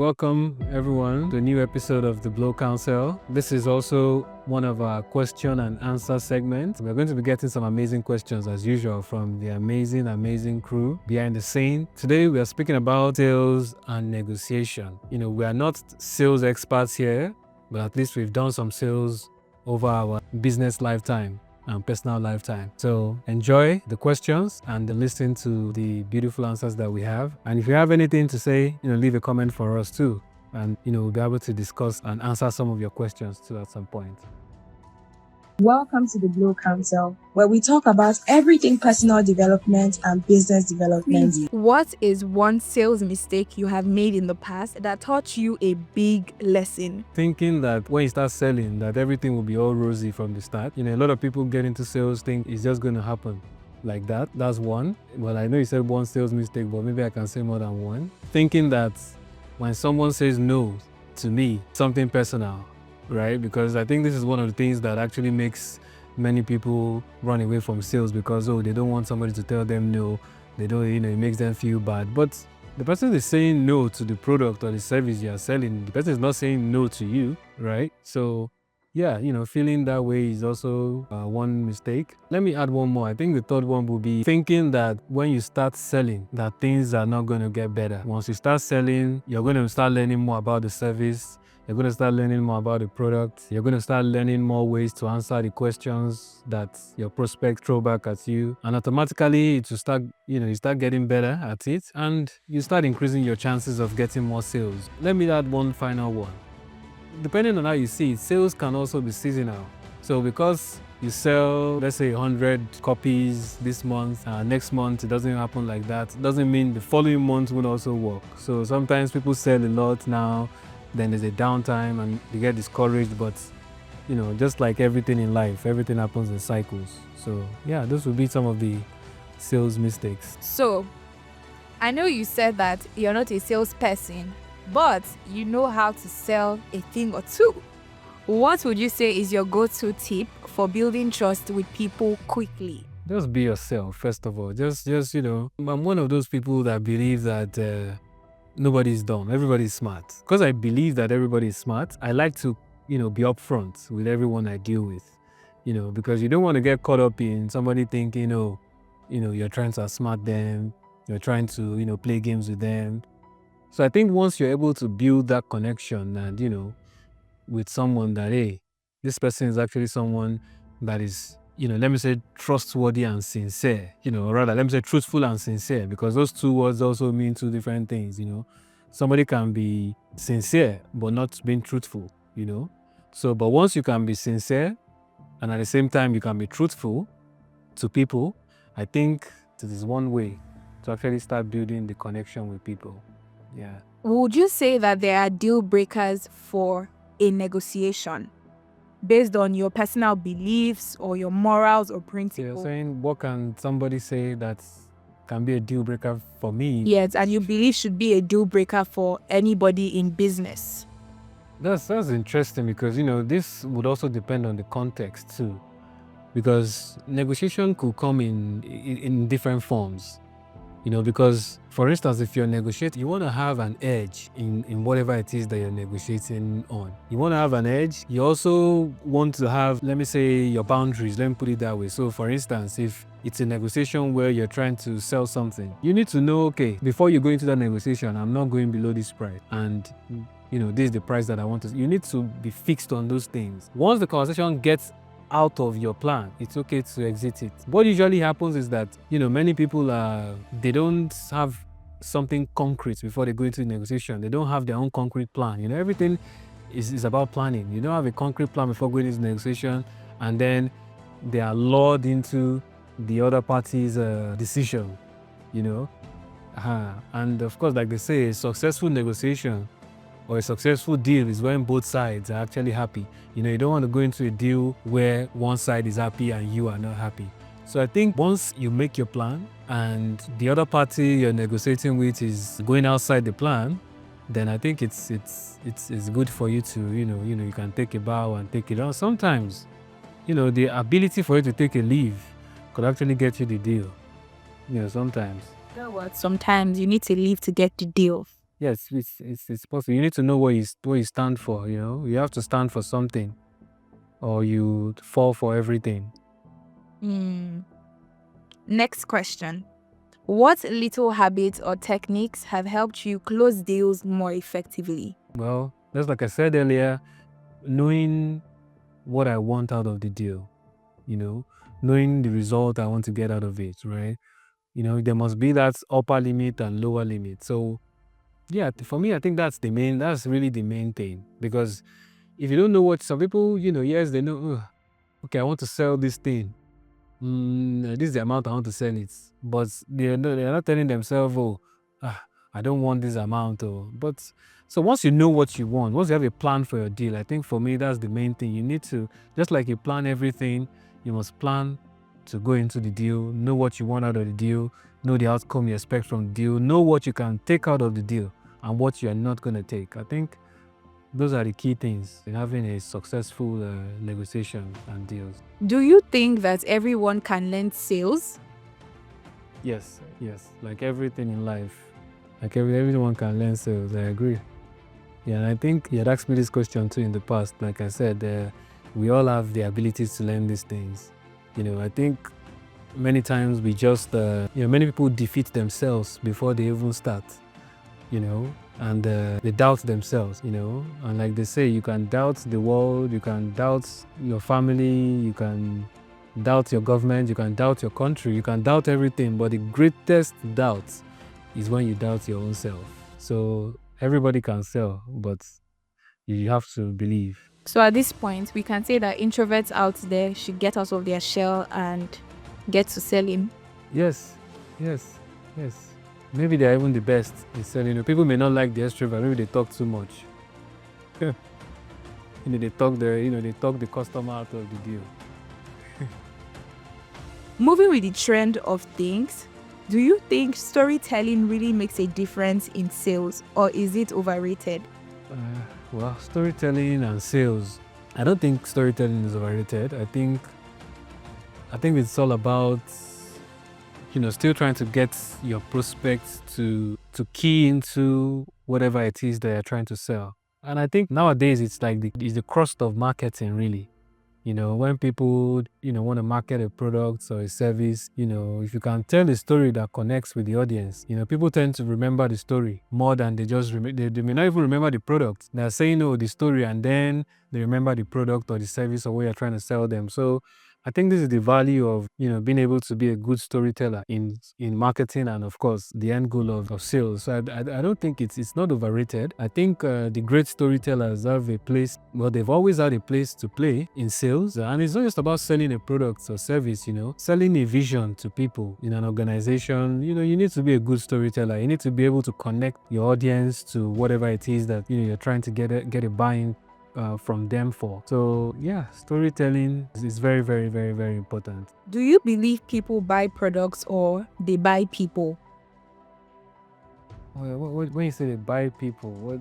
Welcome everyone to a new episode of the Blow Council. This is also one of our question and answer segments. We're going to be getting some amazing questions as usual from the amazing crew behind the scene. Today we are speaking about sales and negotiation. We are not sales experts here, but at least we've done some sales over our business lifetime and personal lifetime. So enjoy the questions and listen to the beautiful answers that we have. And if you have anything to say, leave a comment for us too. And, we'll be able to discuss and answer some of your questions too at some point. Welcome to the Blow Council, where we talk about everything personal development and business development. What is one sales mistake you have made in the past that taught you a big lesson? Thinking that when you start selling, that everything will be all rosy from the start. A lot of people get into sales think it's just going to happen like that. That's one. Well, I know you said one sales mistake, but maybe I can say more than one. Thinking that when someone says no to me, something personal, right? Because I think this is one of the things that actually makes many people run away from sales because, they don't want somebody to tell them no. They don't, it makes them feel bad. But the person is saying no to the product or the service you are selling. The person is not saying no to you, right? So, yeah, feeling that way is also one mistake. Let me add one more. I think the third one will be thinking that when you start selling, that things are not going to get better. Once you start selling, you're going to start learning more about the service. You're going to start learning more about the product. You're going to start learning more ways to answer the questions that your prospects throw back at you. And automatically, it will start, you start getting better at it. And you start increasing your chances of getting more sales. Let me add one final one. Depending on how you see it, sales can also be seasonal. So because you sell, let's say 100 copies this month, next month it doesn't happen like that. It doesn't mean the following month will also work. So sometimes people sell a lot now, then there's a downtime and they get discouraged, but just like everything in life, everything happens in cycles. So yeah, those would be some of the sales mistakes. So, I know you said that you're not a salesperson, but you know how to sell a thing or two. What would you say is your go-to tip for building trust with people quickly? Just be yourself, first of all. Just I'm one of those people that believe that nobody's dumb, everybody's smart. Because I believe that everybody is smart, I like to, be upfront with everyone I deal with. Because you don't want to get caught up in somebody thinking, you're trying to outsmart them, you're trying to, play games with them. So I think once you're able to build that connection and, with someone that, hey, this person is actually someone that is, let me say trustworthy and sincere, or rather, let me say truthful and sincere, because those two words also mean two different things, Somebody can be sincere, but not being truthful, So, but once you can be sincere, and at the same time, you can be truthful to people, I think this is one way to actually start building the connection with people. Yeah. Would you say that there are deal breakers for a negotiation based on your personal beliefs or your morals or principles? You're saying, what can somebody say that can be a deal breaker for me? Yes, and you believe should be a deal breaker for anybody in business. That's interesting because, this would also depend on the context too. Because negotiation could come in different forms. Because, for instance, if you're negotiating, you want to have an edge in whatever it is that you're negotiating on. You want to have an edge. You also want to have, let me say, your boundaries. Let me put it that way. So, for instance, if it's a negotiation where you're trying to sell something, you need to know, okay, before you go into that negotiation, I'm not going below this price. And, this is the price that I want to. You need to be fixed on those things. Once the conversation gets out of your plan, it's okay to exit it. What usually happens is that, many people they don't have something concrete before they go into the negotiation. They don't have their own concrete plan. Everything is about planning. You don't have a concrete plan before going into the negotiation, and then they are lured into the other party's decision, And of course, like they say, a successful negotiation or a successful deal is when both sides are actually happy. You don't want to go into a deal where one side is happy and you are not happy. So I think once you make your plan and the other party you're negotiating with is going outside the plan, then I think it's good for you to, you can take a bow and take it on. Sometimes, the ability for you to take a leave could actually get you the deal. Sometimes. Sometimes you need to leave to get the deal. yes, it's possible. You need to know what you stand for. You have to stand for something, or you fall for everything. Next question. What little habits or techniques have helped you close deals more effectively? Well, just like I said earlier, knowing what I want out of the deal, knowing the result I want to get out of it, right? There must be that upper limit and lower limit. So yeah, for me, I think that's really the main thing. Because if you don't know what some people, yes, they know, "Ugh, okay, I want to sell this thing. This is the amount I want to sell it." But they're not telling themselves, "Oh, I don't want this amount." But so once you know what you want, once you have a plan for your deal, I think for me, that's the main thing. You need to, just like you plan everything, you must plan to go into the deal, know what you want out of the deal, know the outcome you expect from the deal, know what you can take out of the deal and what you are not going to take. I think those are the key things in having a successful negotiation and deals. Do you think that everyone can learn sales? Yes. Like everything in life, like everyone can learn sales. I agree. Yeah, and I think you had asked me this question too in the past. Like I said, we all have the abilities to learn these things. I think many times we just, many people defeat themselves before they even start. And they doubt themselves, and like they say, you can doubt the world, you can doubt your family, you can doubt your government, you can doubt your country, you can doubt everything, but the greatest doubt is when you doubt your own self. So everybody can sell, but you have to believe. So at this point, we can say that introverts out there should get out of their shell and get to selling. Yes. Maybe they're even the best in selling. People may not like the extrovert. Maybe they talk too much. They talk the customer out of the deal. Moving with the trend of things, do you think storytelling really makes a difference in sales, or is it overrated? Well, storytelling and sales, I don't think storytelling is overrated. I think it's all about still trying to get your prospects to key into whatever it is that you're trying to sell. And I think nowadays it's like it's the crust of marketing, really. When people, want to market a product or a service, if you can tell a story that connects with the audience, people tend to remember the story more than they just they may not even remember the product. They're saying, the story, and then they remember the product or the service or what you're trying to sell them. So I think this is the value of, being able to be a good storyteller in marketing and, of course, the end goal of sales. So I don't think it's not overrated. I think the great storytellers have a place, well, they've always had a place to play in sales. And it's not just about selling a product or service, selling a vision to people in an organization. You need to be a good storyteller. You need to be able to connect your audience to whatever it is that, you're trying to get a buy-in from them for. So yeah, storytelling is very, very, very, very important. Do you believe people buy products or they buy people? Well, when you say they buy people, what?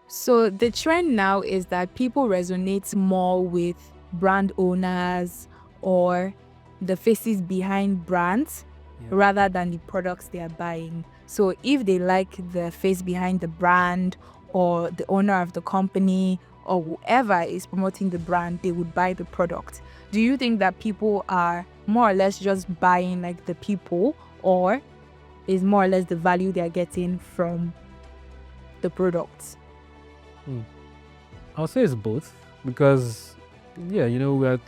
So the trend now is that people resonate more with brand owners or the faces behind brands rather than the products they are buying. So if they like the face behind the brand or the owner of the company or whoever is promoting the brand, they would buy the product. Do you think that people are more or less just buying like the people, or is more or less the value they are getting from the products? I'll say it's both, because we're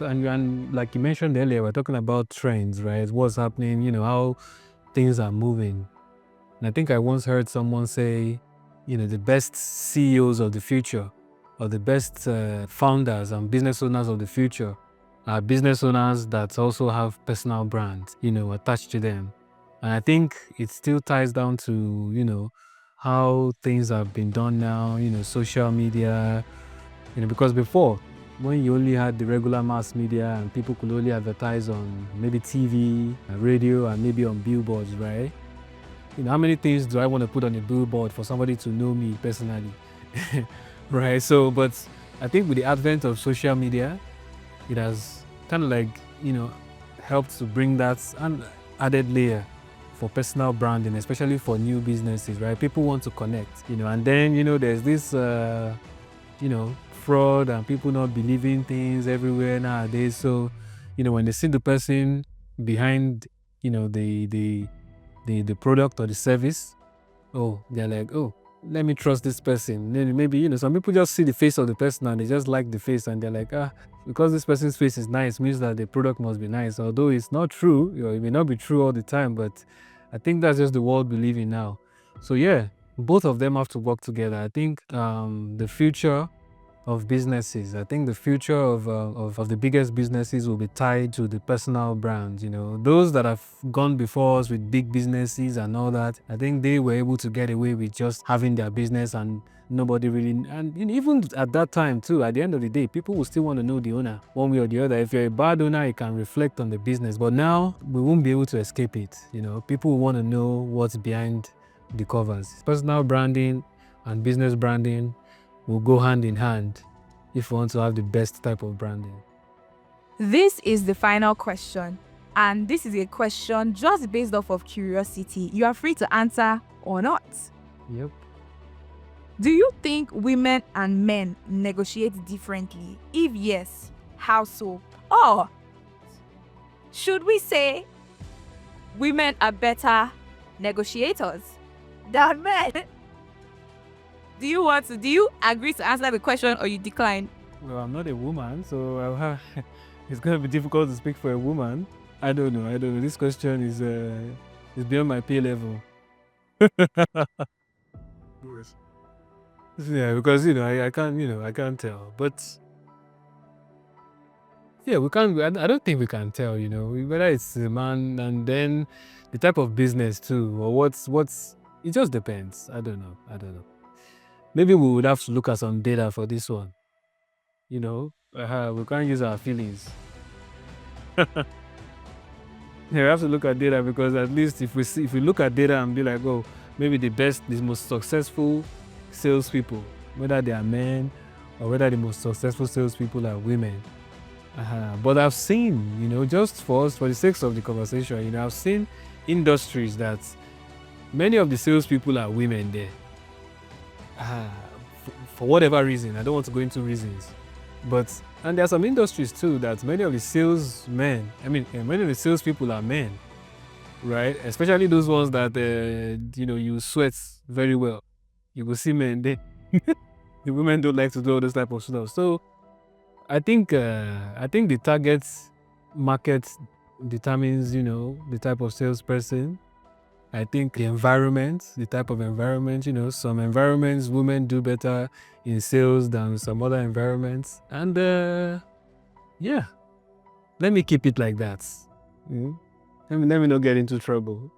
and like you mentioned earlier, we're talking about trends, right? What's happening, how things are moving. And I think I once heard someone say, the best CEOs of the future, or the best founders and business owners of the future, are business owners that also have personal brands, attached to them. And I think it still ties down to, how things have been done now, social media, because before, when you only had the regular mass media and people could only advertise on maybe TV, radio, and maybe on billboards, right? How many things do I want to put on a billboard for somebody to know me personally? Right? So, but I think with the advent of social media, it has kind of like, helped to bring that an added layer for personal branding, especially for new businesses, right? People want to connect, and then, there's this, fraud and people not believing things everywhere nowadays. So, when they see the person behind, the product or the service, they're like, let me trust this person. Then maybe, some people just see the face of the person and they just like the face and they're like, because this person's face is nice means that the product must be nice. Although it's not true, it may not be true all the time, but I think that's just the world we live in now. So yeah, both of them have to work together. I think the future of businesses, I think the future of the biggest businesses will be tied to the personal brands. Those that have gone before us with big businesses and all that, I think they were able to get away with just having their business and nobody really, and even at that time too, at the end of the day, people will still want to know the owner one way or the other. If you're a bad owner, it can reflect on the business, but now we won't be able to escape it. People will want to know what's behind the covers. Personal branding and business branding will go hand in hand if you want to have the best type of branding. This is the final question, and this is a question just based off of curiosity. You are free to answer or not. Yep. Do you think women and men negotiate differently? If yes, how so? Or should we say women are better negotiators than men? Do you agree to answer the question or you decline? Well, I'm not a woman, so it's going to be difficult to speak for a woman. I don't know. This question is beyond my pay level. Yeah, because I can't tell. But yeah, we can't. I don't think we can tell. Whether it's a man and then the type of business too, or what's. It just depends. I don't know. Maybe we would have to look at some data for this one. We can't use our feelings. Yeah, we have to look at data, because at least if we look at data and be like, maybe the most successful salespeople, whether they are men or whether the most successful salespeople are women. But I've seen, just for the sake of the conversation, I've seen industries that many of the salespeople are women there. For whatever reason, I don't want to go into reasons, and there are some industries too that many of the salesmen, many of the salespeople are men, right? Especially those ones that you sweat very well. You will see men there. The women don't like to do all this type of stuff. So I think the target market determines the type of salesperson. I think the type of environment, some environments women do better in sales than some other environments. And yeah, let me keep it like that. Let me not get into trouble.